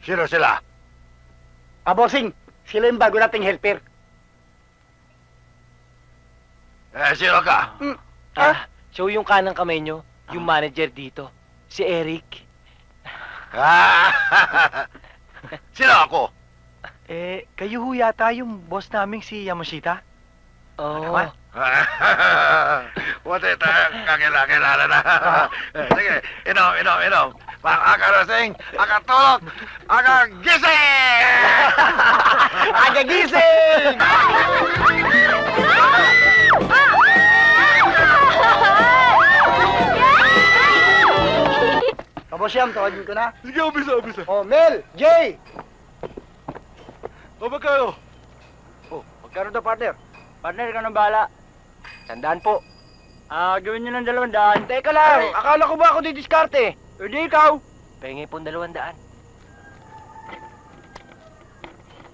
Sino sila? Bossing, sila yung bago nating helper. Sino ka? Siya yung kanang kamay nyo, yung manager dito. Si Eric. Sino ako? Kayo ho yata yung boss naming si Yamashita? Oo. Buti tayo kakilala na. Sige, inom. Akakarasing, akatulog, akagising! Agagising! Kabosyam, tawagin ko na. Sige, umpisa. Oh, Mel! Jay! Magkano? Magkano daw, partner? Partner, ikaw nang bahala. 100 po. Gawin nyo ng 200. Teka lang, akala ko ba ako didiskarte? Hindi ikaw. Pengi po 200.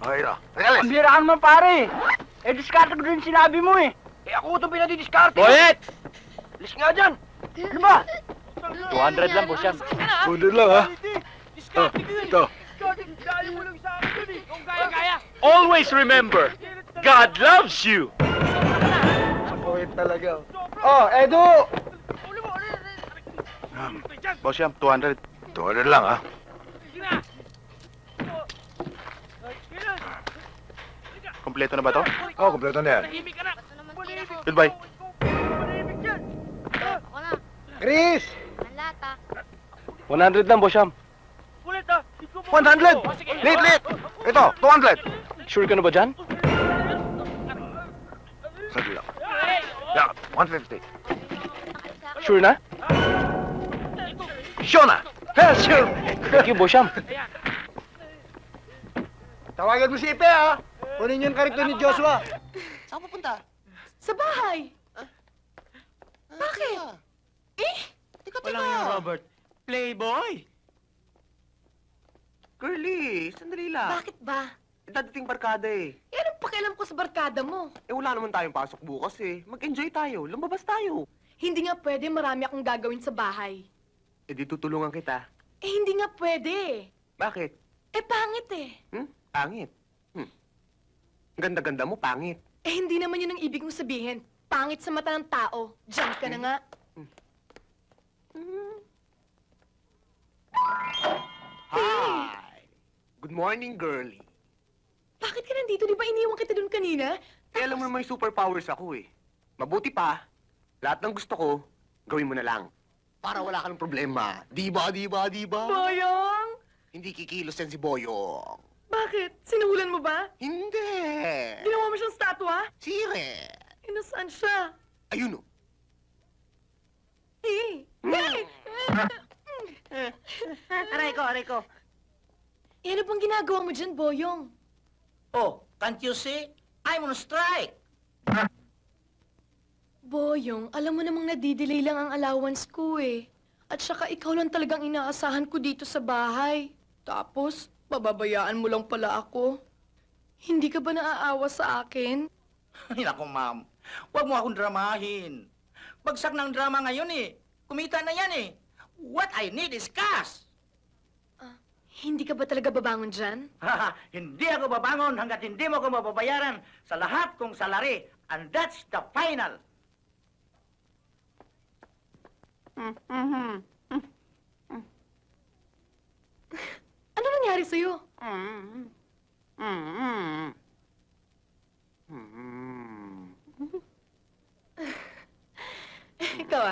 Okay na. Tagalis! Ang bira ka naman, pare. Diskarte ko din sinabi mo eh. Ako itong pinadidiskarte. Boyet! Alis nga dyan. Ano ba? 200 lang, boss yan. Kunin lang, ha? Ito. Always remember, God loves you! Poet talaga. Oh, Edu! Boss Yam, 200. 200 lang, ha? Kompleto na ba to? Oo, kompleto na yan. Goodbye. Ako na. Chris! Ang lata. 100 lang, boss Yam. 100! Lit! Ito, 200! Sure ka na ba dyan? Sandali lang. Yeah, 150. Sure na? Sure na! Sure! Thank you, boss Yam. Tawagan mo si Ipe, ha? Kunin yung karito ni Joshua. Saan pupunta? Sa bahay. Bakit? Tika. Walang yung Robert. Playboy! Girlie, sandali lang. Bakit ba? Dadating barkada eh. Anong pakialam ko sa barkada mo? Wala naman tayong pasok bukas eh. Mag-enjoy tayo. Lumabas tayo. Hindi nga pwede, marami akong gagawin sa bahay. Di tutulungan kita. Hindi nga pwede. Bakit? Pangit eh. Pangit. Ang ganda-ganda mo, pangit. Hindi naman yun ang ibig mong sabihin. Pangit sa mata ng tao. Diyan ka na nga. Hi! Good morning, girlie. Bakit ka nandito? Di ba iniwan kita dun kanina? Alam mo naman may superpowers ako eh. Mabuti pa, lahat ng gusto ko, gawin mo na lang. Para wala ka ng problema. Di ba? Boyong! Hindi kikilos yan si Boyong. Bakit? Sinuhulan mo ba? Hindi. Ginawa mo siyang statwa? Sire. Nasaan siya? Ayun o. Aray ko. Ano bang ginagawa mo dyan, Boyong? Oh, can't you see? I'm on strike. Boyong, alam mo namang nadidelay lang ang allowance ko eh. At saka ikaw lang talagang inaasahan ko dito sa bahay. Tapos, pababayaan mo lang pala ako. Hindi ka ba naaawa sa akin? Ay, naku, ma'am. Huwag mo akong dramahin. Bagsak ng drama ngayon eh. Kumita na yan eh. What I need is cash. Hindi ka ba talaga babangon dyan? Hindi ako babangon hanggat hindi mo ako mababayaran sa lahat kong salary. And that's the final. Ano nangyari sa'yo? Ikaw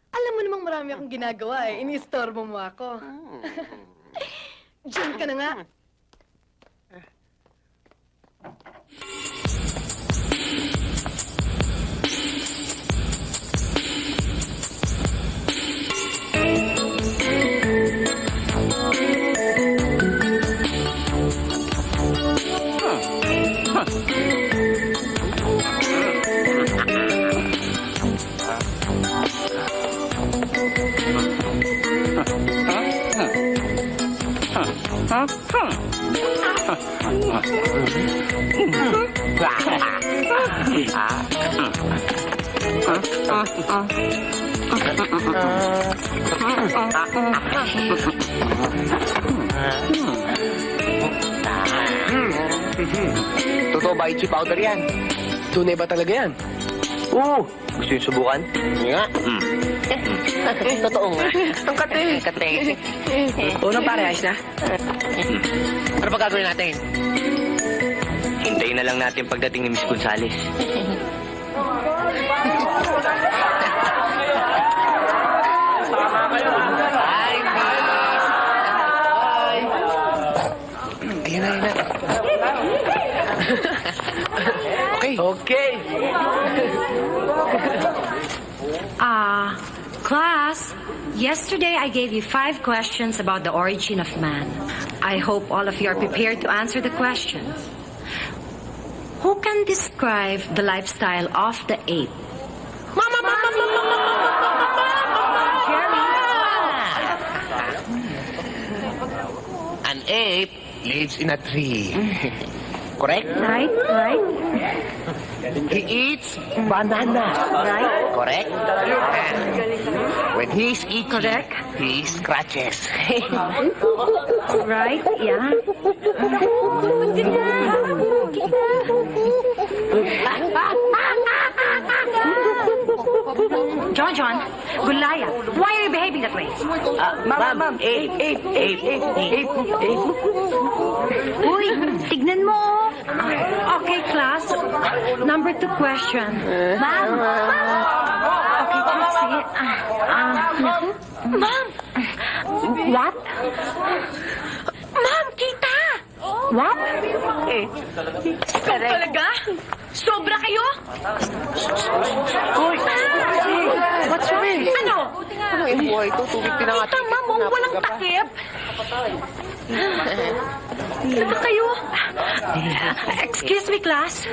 alam mo namang marami akong ginagawa eh. Ini-istorbo mo ako. Diyan ka na nga. Totoo ba itchy powder yan? Tunay ba talaga yan? Oo. Gusto yung subukan? Nga. Totoo nga. Ang kate. Kate. Unang pare, ayos na? Ano ba gagawin natin? Hintayin na lang natin pagdating ni Miss Gonzales. Ayan na, ayan na. Okay. Okay. Class, yesterday I gave you 5 questions about the origin of man. I hope all of you are prepared to answer the questions. Who can describe the lifestyle of the ape? An ape lives in a tree. Correct? Right. He eats banana. Right. Correct? When he's eating, Correct. he scratches. Right, yeah. John, Gulaya, why are you behaving that way? Ma'am, ape. Uy, tignan mo. Okay, class. Number 2 question. Ma'am. Okay, sige. Ma'am. What? Ma'am, kita. What? Talaga? Sobra kayo? Uy! What's wrong? Ano? Ano yung buhay ito? Tubig pinangatin. Kita, ma'am, walang takip. Saka kayo? Excuse me, class.